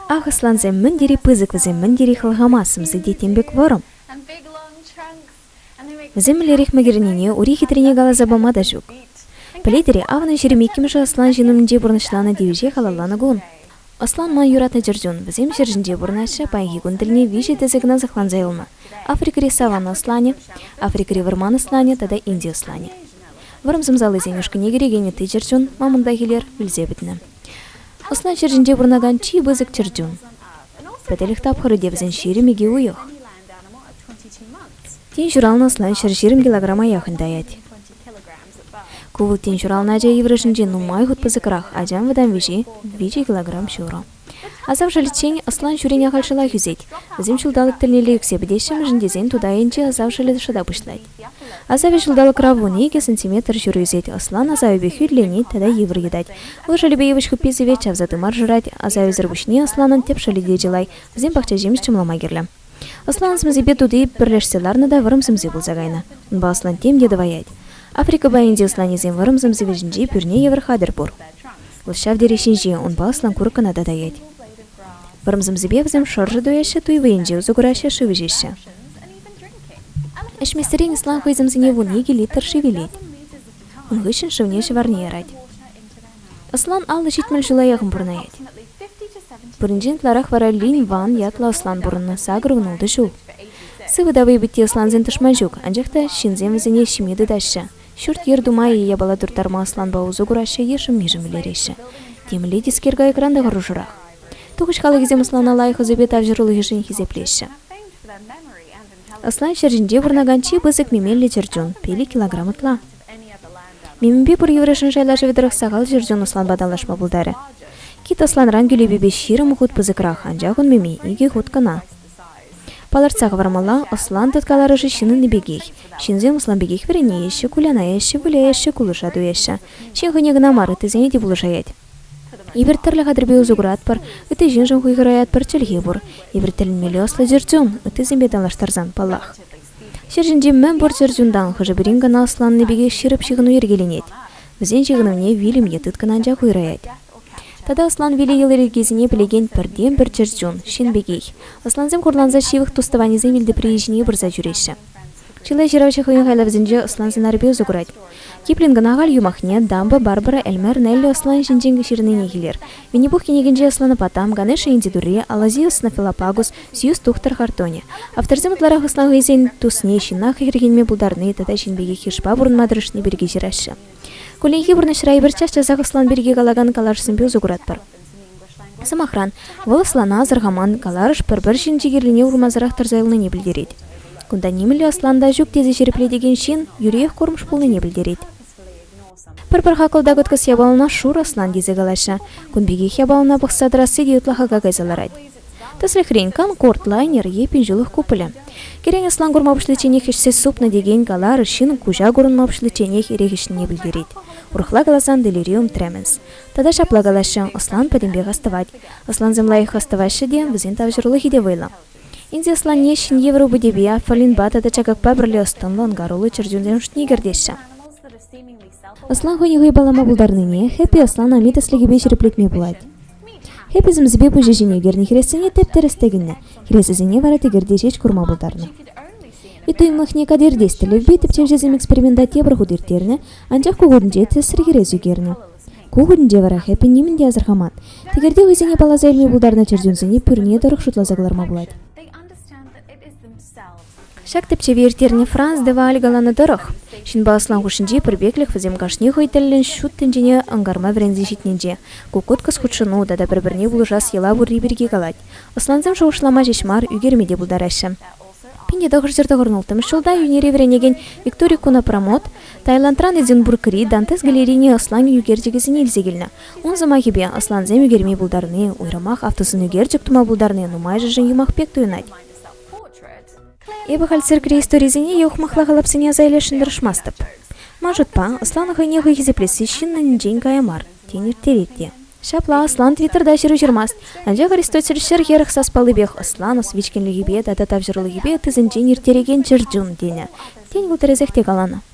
Ах исланзем мендери пызык візем мендери хылгамасым зидетембек ворым. Землерих магернине ури хитрине галазабама да жук. Плетери авна жеремекимжа аслан жинумнде бурнышлана девиже халаллана гун. Аслан ман юратна жыржун, візем жыржынде бурнаша пайги гунділіне вижи тезігна захлан зайлма. Африкари саванна аслане, Африкари варман аслане, тада Индия аслане. Варымзым залы зенюшка негерегені ты жыржун, мамында келер білзе бітні. Аслан жыржынде бурнаган чи бызык жыржун. Пәтелік тапхыры девзен ширемеге уйық. Тен журална аслан шырширым килограмма яхында ят. Кувыл тен журална ажа еврышынже нумай хут пызыкрах, ажам выдан вижи килограмм шуро. Азав жаличень аслан шурене халшыла хүзет. Візім шылдалық тілнелі үксебедешім жындезен тудайынче азав жалы шыда пышлайд. Азаве шылдалық раву неге сантиметр шуры үзет. Аслан азаве хүдлені тада евр едать. Ол жалібе евыш хүппезеве чавзатымар жырать. Азаве зірбушне асланын теп шалиде жылай. Візім бақча жеміш чымлама керлі. Аслан сымзебе туды бірлешселарны да вырым сымзе бұл загайна. Ба аслан тем деді ваять. Африка байынде асланезен вырым сымзеве жінже пүрне евр хадыр бұр. Ол шав дерешінже он ба аслан курыкына да даять. Вырым сымзебе візім шоржы дуяшы туйвайынже узугурашы шывыжеші. Эшместерен аслан хойзымзіне вуны литр шевелет. Он гышын шывнеші варне ярать. Аслан аллы житміл жылаяғын бұрнаять. Бұрынжен тларах вара лин ван ятла аслан бұрынна сагыр унулды жул. Сывыдавы бітті асланзен тұшман жүк, анжақта шинзен візіне шимеді дашы. Шүрт ер думайы ябала дұртарма аслан бауызы құрашы ешім межімілереші. Темілі дискерға экранда ғырушырақ. Тұғыш қалы кезем аслан алайық үзебет авжырылы ешін хизеплеші. Аслан шәржінде бұрнаганчы бызык мемелі жыржун, пелі килограмм ұтла. Мемімбе бұр еврешін жайлашы ведірік сағал жыржун аслан бадалашма бұлдары. Кит асланран гүлебебе ширым хут пызыкрах, анжағын меме иге хут кана. Паларцағы вармала аслан тұткалары жышының небегей. Шинзен аслан бегех верене еші, куляна еші, бүлі еші, кулыша дуеші. Шен хынегіна мары тізіне де бұлышаят. Ибір түрлі қадырбе ұзығырат бар, үті жинжын хуйғыраят бар чілге бұр. Ибір тілінмелі аслы жыржун, үті зімбедан лаштарзан паллах. Шержінде мән бұр жыржундан хыжы бірін ғана аслан небеге ширып шығыну ергеленет. Візен жығынымне вилім етіт қананжа хуйраят. Тада аслан вили елері кезіне білеген бірден бір жыржун, шин бегей. Асланзем құрланза шивық туставанезен вилді приежіне бірза жүреші. Чилай жиравчы хыйын хайла візінже асланзен арбе ұзығырат. Киплингін ағал юмахне дамба Барбара Эльмер Нелли аслан жинженгі ширініне келер. Виннипух кенегенже асланы патам, ганеша индидуре, алази снафилопагус, сиюс тухтар хартоне. Авторзем ұтларақ аслан ғайзен тусне шинах ергенме бұлдарны тада шинбеге хиршпа бұрын мадрышны берге жирашы. Куленхи бұрны шырай бір чаш жазақ аслан берге калаган каларшсын бе ұзығырат бар. Самахран, вол аслана азырғаман каларыш бір жинжегерліне урмазырақ тарзайлыны не білдерет. Кунда немілі асланда жүк тезі жеріпле деген шин юрех кормыш пулны не білдерет. Бір хақылда көткіс ябалына шур аслан дезе галаша. Кунбегех ябалына бұқсадрасы деутлаға гагайзаларад. Тәсіліхрен Конкорд лайнер епін жылық көпілі. Керен аслан гурмапышлыченех ішсе супны деген галары шин кужа гурмапышлыченех ерегішін не білдерет. Урхла галасан делириум тременс. Тада шапла галаша аслан падембег аставать. Аслан землайық аставашы де візен тавжырлы хиде вайла. Инди аслан нешін евро бұдебе фалин батада чакакпа бірлі астанлы ангарулы чыржунден шнигердеші. Аслан хойнығый балама бұлдарныне хэппи аслан амит аслегебе жереплетме бұлайды. Хэппи зімзібе бұжы жіне герні хересіне тептерістегінні, хересізіне вара тегерде жеч күрма бұлдарны. Иту имлахне кадердестілі бе тепчев жезім экспериментат ебір худертерні, анчақ куғудынже тесір керезу керні. Куғудынже вара хэппи немінде азырғаман. Тегерде өзіне балаза әлме бұлдарны чыржунзіне пүріне дұрық шутлазағыларма бұлайды. Шак тепчеве ертеріне Франс дева алгаланы дұрық. Шинба аслан хушынже пірбеклік візем қашне хойтелін шут тінжіне аңгарма врензі житненже. Кукут кыз худшыну дада бір-бірне бұлыжас ела бұрри бірге қалад. Асланзым шоғышлама жешмар үгермеде бұлдарашы. Пенде дағыр жерді ғырнылтым шылда юнере вренеген Виктория Куна Промот, Тайлантран Эдинбург-Ри Дантес галерине аслан үгердегізіне илзегілні. Он замахебе асланзем үгерме бұлдарны, ойрамақ автосын үгердік тума бұлдарны, нумай жыжын юмақ пек туйнать. Эбі қалсыркері историзіне еуқмақла қалапсыне азайлешін дұрышмастып. Мажутпа, аслан ғайне ғайхезеплесі шиннің жен каямар, тенер теретте. Шапла аслан твиттерда жүрі жүрмаст. Анжақ Аристотель шыр еріх саспалы бех аслан освичкенлігібе, дата тавжырлығыбе тізін жен ертереген жырджун дені. Тен бұл тәрезекте қаланы.